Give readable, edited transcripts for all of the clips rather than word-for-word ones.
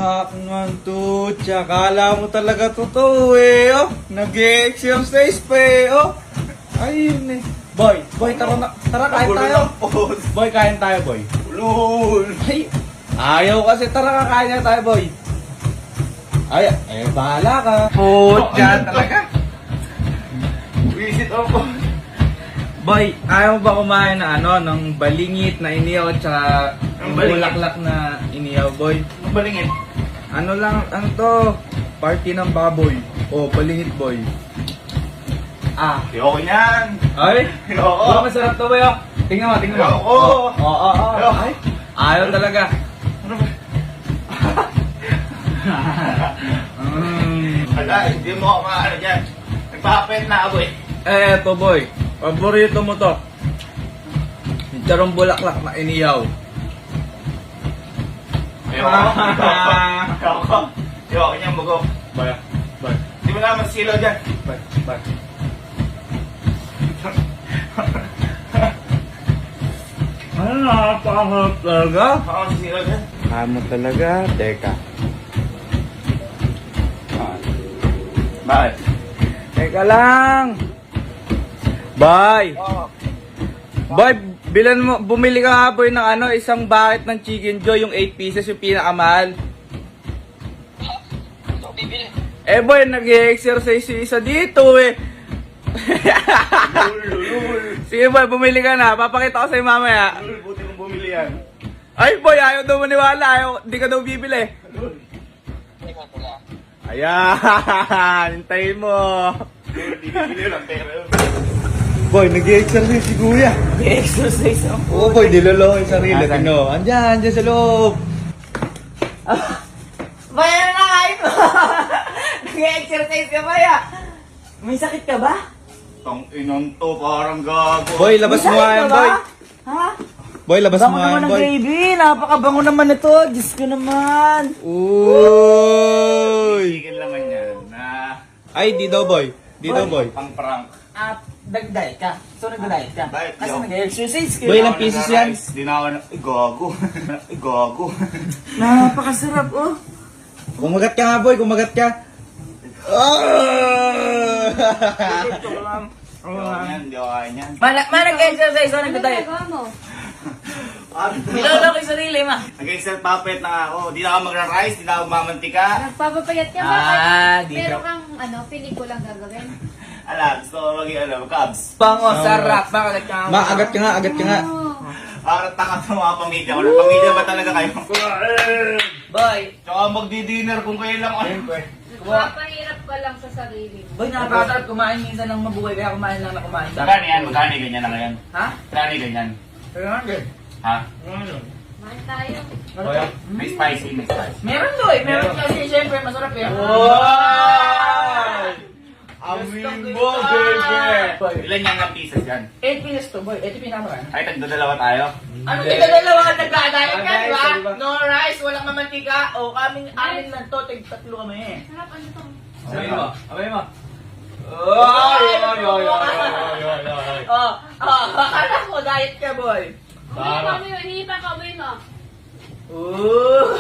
Hak naman to, tsakala mo talaga totoo eh, oh. Nag-exercise pa eh, oh. Ayun eh. Boy, tara kain tayo. Boy, kain tayo, boy. Ulol! Ay, ayaw kasi, tara kakain na tayo, boy. Ay, bahala ka. Yan talaga. Visit ako. Boy, ayaw mo ba kumain na ng balingit na iniyaw at saka Ang balingit? bulaklak na iniyaw, boy? Ang balingin. Ano to? Party ng baboy. Oh, balingit, boy. Ah. Ayoko niyan. Ay? Ayoko. Masarap to, boy, oh. Tingnan mo. Ayoko. Oo. Ay, ayaw talaga. Ano ba? Ala, hindi mo ako maano dyan. Nagpapet na ako eh. Eto, boy. Paborito mo to. Charong bulaklak na iniyaw. Ayoko niyan, bugo. Boy. Hindi mo naman silaw dyan. Boy. Ano napakahap talaga? Ako si silaw dyan. Kamo talaga? Teka. Bakit? Teka lang! Boy! Boy, bumili ka nga boy ng isang bucket ng Chicken Joy, yung 8 pieces, yung pinakamahal. Eh boy, nag-exercise yung isa dito eh. Sige boy, bumili ka na. Papakita ko sa'yo mamaya. Ulol, buti mong bumili yan. Ay boy, ayaw daw maniwala. Di ka daw bibili. Ayan, hintayin mo. Bibili lang pera yun. Boy, nag-exercise si Kuya. Exercise ako. Oo boy, dilolo yung sarili. Asan? Tingnan mo. Andyan sa loob. Bayan na kain mo! Nag-exercise ka ba ya? May sakit ka ba? Tang inon to, parang gago. Boy, labas May mo sakit nga yan, ka ba? boy. Ha? Boy, labas Bango mo nga yan, naman ng boy. gravy. Napakabango naman ito. Diyos ko naman. Uy! Tigil naman yan na Ay, di daw, boy. Di daw, boy. pang prank. Nag-diet ka. So nag-diet ka. Diet, Kasi yo. nag-exercise ka. Boy, ilang pieces yan? Di na ako na, ay gago. Ay gago. Napakasarap oh. Kumagat ka nga, boy. Kumagat ka. Oh! Hindi ako yan, hindi ako kain yan. Nag-exercise o nag-diet? Nilolo ko yung sarili ma. Nag-excel puppet na ako. Di na ako magra-rice, di na ako mamantika. Nagpapapayat ka ba? Ah, di Meron ka- kang pelikulang gagawin? Gusto ko maging cabs. Bango, sarap. Bakit ka? Agat ka nga, agat ka nga. Oo. Parang taka sa mga pamilya ko. Pamilya ba talaga kayo? Boy. Tsaka magdi-dinner kung kayo lang. Nagpapahirap ka lang sa sarili mo. Boy, napakasarap kumain minsan ng mabuhay. Kaya kumain lang na kumain. Magkano yan? Magkano ganyan na ngayon? Ha? Magkano ganyan? 300. Ha? Mahal tayo. May spicy, may spicy. Meron to eh. Meron kasi siyempre masarap eh. Amin mo, baby! Ilan yan ang pieces yan? 8 pieces to boy. Ito pinakamarami. Ay, tagdadalawa tayo. Ano tigdadalawa ka nagkakadayan ka, di ba? No rice, walang mamantika. O kaming amin lang to, tatlo kami eh. Sarap, ano to? Abay mo. Oh, akala ko diet ka boy. Hinihipan ka, uwi mo. Ooh.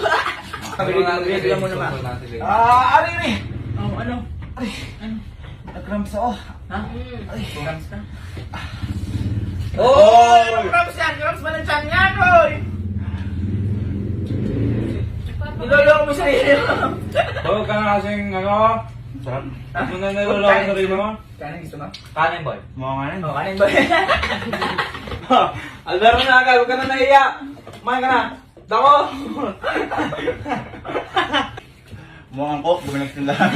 Bigyan mo naman. Ano yun eh? Oh, ano? Nag-cramps ako. Ha? Mm. Cramps ka? Oh! Cramps yan! Cramps ba ng tiyan yan, boy? Niloloko mo sarili mo. Huwag ka na kasing sarap. Ano na niloloko sa sarili mo? Kanin gusto mo? Kanin, boy. Mga nga Oh, kanin boy. Alvaro na agad, huwag ka na nahiya. Kumain ka na. Dako! Mukhang ko, bumalik na lang.